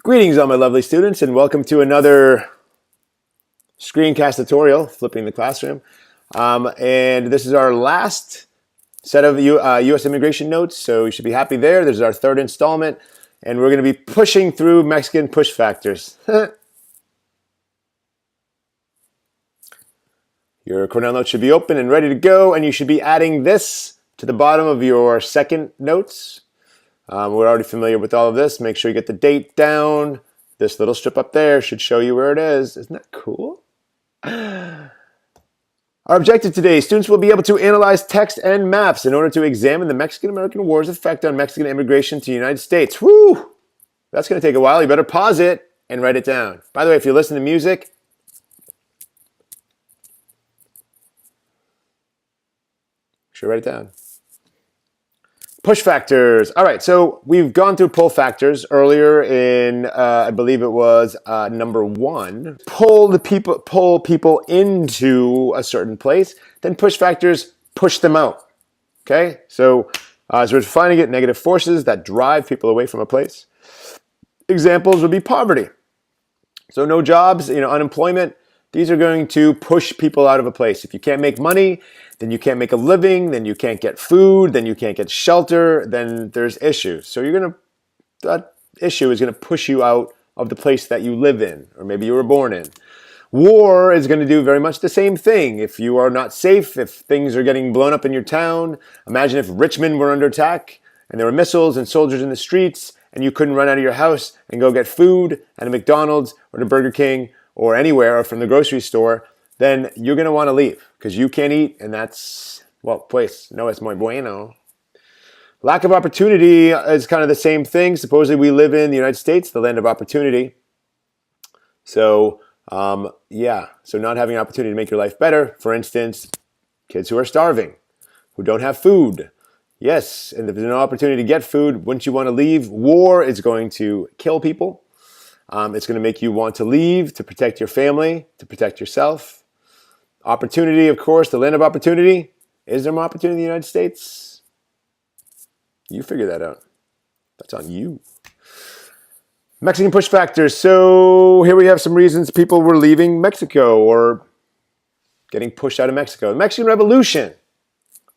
Greetings, all my lovely students, and welcome to another screencast tutorial, Flipping the Classroom. And this is our last set of U.S. immigration notes, so you should be happy there. This is our third installment, and we're going to be pushing through Mexican push factors. Your Cornell Notes should be open and ready to go, and you should be adding this to the bottom of your second notes. We're already familiar with all of this. Make sure you get the date down. This little strip up there should show you where it is. Isn't that cool? Our objective today, students will be able to analyze text and maps in order to examine the Mexican-American War's effect on Mexican immigration to the United States. Woo! That's going to take a while. You better pause it and write it down. By the way, if you listen to music, should write it down. Push factors. All right, so we've gone through pull factors earlier in, I believe it was number 1. Pull people into a certain place. Then push factors push them out. Okay, so as we're defining it, negative forces that drive people away from a place. Examples would be poverty. So no jobs, unemployment. These are going to push people out of a place. If you can't make money, then you can't make a living, then you can't get food, then you can't get shelter, then there's issues. So that issue is going to push you out of the place that you live in, or maybe you were born in. War is going to do very much the same thing. If you are not safe, if things are getting blown up in your town, imagine if Richmond were under attack and there were missiles and soldiers in the streets and you couldn't run out of your house and go get food at a McDonald's or the Burger King or anywhere, or from the grocery store, then you're going to want to leave because you can't eat, and that's, well, pues no es muy bueno. Lack of opportunity is kind of the same thing. Supposedly we live in the United States, the land of opportunity. So, so not having an opportunity to make your life better. For instance, kids who are starving, who don't have food. Yes, and if there's no opportunity to get food, wouldn't you want to leave? War is going to kill people. It's going to make you want to leave, to protect your family, to protect yourself. Opportunity, of course, the land of opportunity. Is there more opportunity in the United States? You figure that out. That's on you. Mexican push factors. So here we have some reasons people were leaving Mexico or getting pushed out of Mexico. The Mexican Revolution.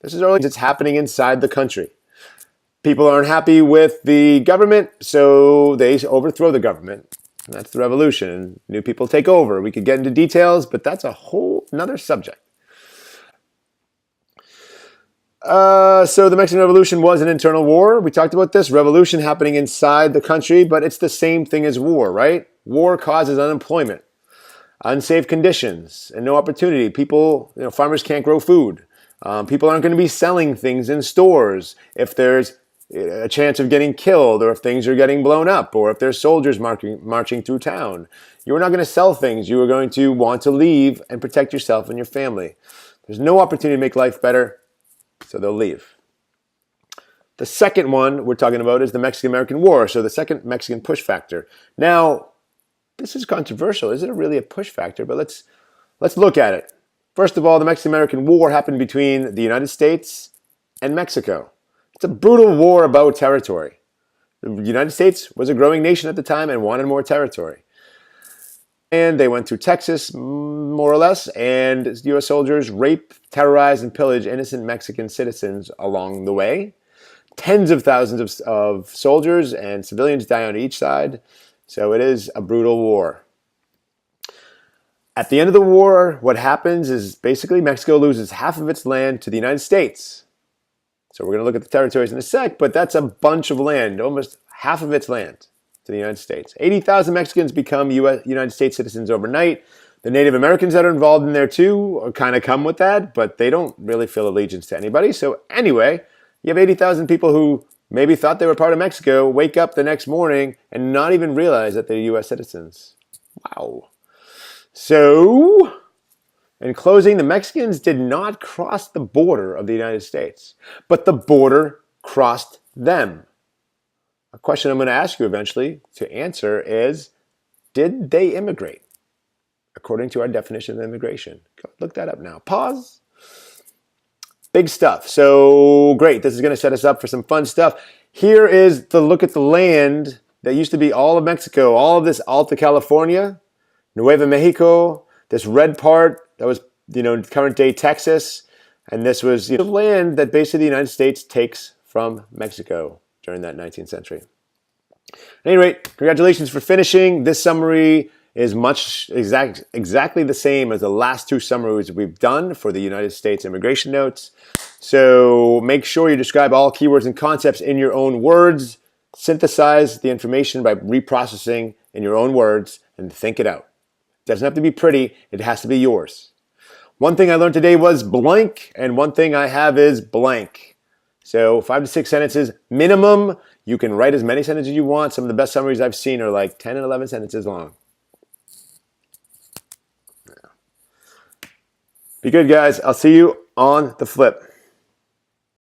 This is early. It's happening inside the country. People aren't happy with the government, so they overthrow the government. And that's the revolution, and new people take over. We could get into details, but that's a whole another subject. So the Mexican Revolution was an internal war. We talked about this. Revolution happening inside the country, but it's the same thing as war, right? War causes unemployment, unsafe conditions, and no opportunity. People, farmers can't grow food. People aren't going to be selling things in stores if there's a chance of getting killed, or if things are getting blown up, or if there's soldiers marching through town. You are not going to sell things. You are going to want to leave and protect yourself and your family. There's no opportunity to make life better, so they'll leave. The second one we're talking about is the Mexican-American War, so the second Mexican push factor. Now, this is controversial. Is it really a push factor? But let's look at it. First of all, the Mexican-American War happened between the United States and Mexico. It's a brutal war about territory. The United States was a growing nation at the time and wanted more territory. And they went through Texas, more or less, and U.S. soldiers rape, terrorize, and pillage innocent Mexican citizens along the way. Tens of thousands of soldiers and civilians die on each side. So it is a brutal war. At the end of the war, what happens is basically Mexico loses half of its land to the United States. So we're going to look at the territories in a sec, but that's a bunch of land, almost half of its land to the United States. 80,000 Mexicans become United States citizens overnight. The Native Americans that are involved in there too kind of come with that, but they don't really feel allegiance to anybody. So anyway, you have 80,000 people who maybe thought they were part of Mexico, wake up the next morning and not even realize that they're U.S. citizens. Wow. So, in closing, the Mexicans did not cross the border of the United States, but the border crossed them. A question I'm going to ask you eventually to answer is, did they immigrate? According to our definition of immigration. Look that up now. Pause. Big stuff. So, great. This is going to set us up for some fun stuff. Here is the look at the land that used to be all of Mexico, all of this Alta California, Nueva Mexico, this red part that was, current day Texas, and this was land that basically the United States takes from Mexico during that 19th century. At any rate, congratulations for finishing. This summary is exactly the same as the last two summaries we've done for the United States immigration notes. So make sure you describe all keywords and concepts in your own words. Synthesize the information by reprocessing in your own words and think it out. It doesn't have to be pretty, it has to be yours. One thing I learned today was blank, and one thing I have is blank. So 5 to 6 sentences minimum. You can write as many sentences as you want. Some of the best summaries I've seen are like 10 and 11 sentences long. Be good, guys. I'll see you on the flip.